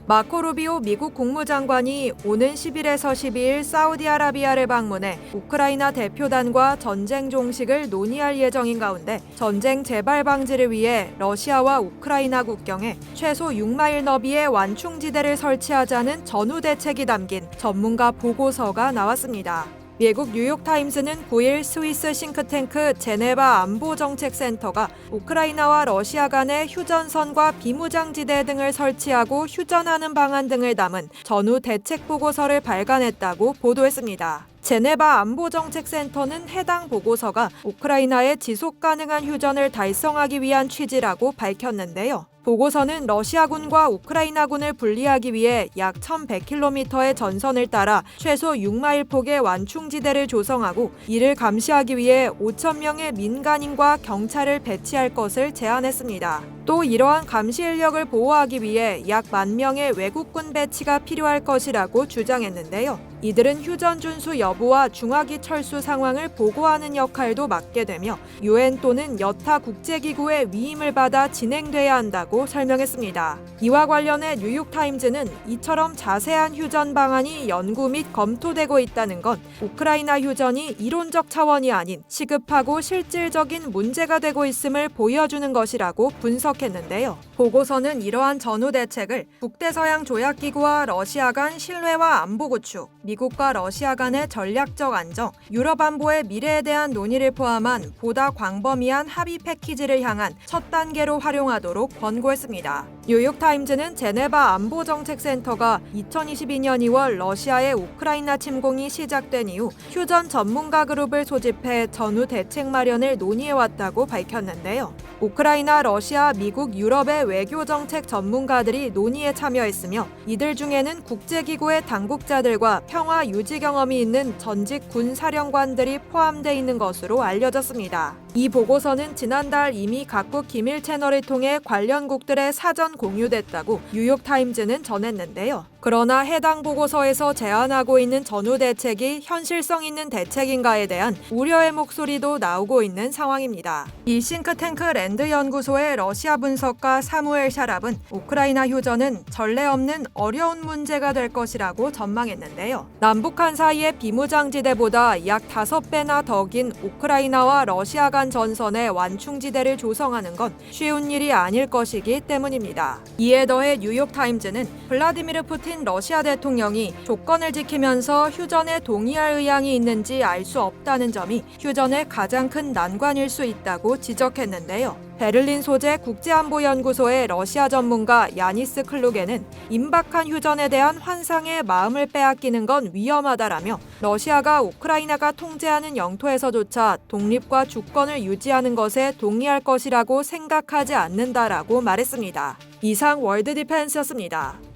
마코 루비오 미국 국무장관이 오는 10일에서 12일 사우디아라비아를 방문해 우크라이나 대표단과 전쟁 종식을 논의할 예정인 가운데 전쟁 재발 방지를 위해 러시아와 우크라이나 국경에 최소 6마일 너비의 완충지대를 설치하자는 전후 대책이 담긴 전문가 보고서가 나왔습니다. 미국 뉴욕타임스는 9일 스위스 싱크탱크 제네바 안보정책센터가 우크라이나와 러시아 간의 휴전선과 비무장지대 등을 설치하고 휴전하는 방안 등을 담은 전후 대책 보고서를 발간했다고 보도했습니다. 제네바 안보정책센터는 해당 보고서가 우크라이나의 지속가능한 휴전을 달성하기 위한 취지라고 밝혔는데요. 보고서는 러시아군과 우크라이나군을 분리하기 위해 약 1,100km의 전선을 따라 최소 6마일 폭의 완충지대를 조성하고 이를 감시하기 위해 5,000명의 민간인과 경찰을 배치할 것을 제안했습니다. 또 이러한 감시 인력을 보호하기 위해 약 10,000명의 외국군 배치가 필요할 것이라고 주장했는데요. 이들은 휴전 준수 여부와 중화기 철수 상황을 보고하는 역할도 맡게 되며 UN 또는 여타 국제기구의 위임을 받아 진행돼야 한다고 설명했습니다. 이와 관련해 뉴욕타임즈는 이처럼 자세한 휴전 방안이 연구 및 검토되고 있다는 건 우크라이나 휴전이 이론적 차원이 아닌 시급하고 실질적인 문제가 되고 있음을 보여주는 것이라고 분석했는데요. 보고서는 이러한 전후 대책을 북대서양 조약기구와 러시아 간 신뢰와 안보 구축, 미국과 러시아 간의 전략적 안정, 유럽 안보의 미래에 대한 논의를 포함한 보다 광범위한 합의 패키지를 향한 첫 단계로 활용하도록 권고했습니다. 뉴욕타임즈는 제네바 안보정책센터가 2022년 2월 러시아의 우크라이나 침공이 시작된 이후 휴전 전문가 그룹을 소집해 전후 대책 마련을 논의해왔다고 밝혔는데요. 우크라이나, 러시아, 미국, 유럽의 외교정책 전문가들이 논의에 참여했으며 이들 중에는 국제기구의 당국자들과 평화 유지 경험이 있는 전직 군 사령관들이 포함돼 있는 것으로 알려졌습니다. 이 보고서는 지난달 이미 각국 기밀 채널을 통해 관련국들의 사전 공유됐다고 뉴욕타임즈는 전했는데요. 그러나 해당 보고서에서 제안하고 있는 전후 대책이 현실성 있는 대책인가에 대한 우려의 목소리도 나오고 있는 상황입니다. 이 싱크탱크 랜드 연구소의 러시아 분석가 사무엘 샤랍은 우크라이나 휴전은 전례 없는 어려운 문제가 될 것이라고 전망했는데요. 남북한 사이의 비무장지대보다 약 5배나 더 긴 우크라이나와 러시아 간 전선의 완충지대를 조성하는 건 쉬운 일이 아닐 것이기 때문입니다. 이에 더해 뉴욕타임즈는 블라디미르 푸틴 러시아 대통령이 조건을 지키면서 휴전에 동의할 의향이 있는지 알 수 없다는 점이 휴전의 가장 큰 난관일 수 있다고 지적했는데요. 베를린 소재 국제안보연구소의 러시아 전문가 야니스 클루게는 임박한 휴전에 대한 환상에 마음을 빼앗기는 건 위험하다라며 러시아가 우크라이나가 통제하는 영토에서조차 독립과 주권을 유지하는 것에 동의할 것이라고 생각하지 않는다라고 말했습니다. 이상 월드 디펜스였습니다.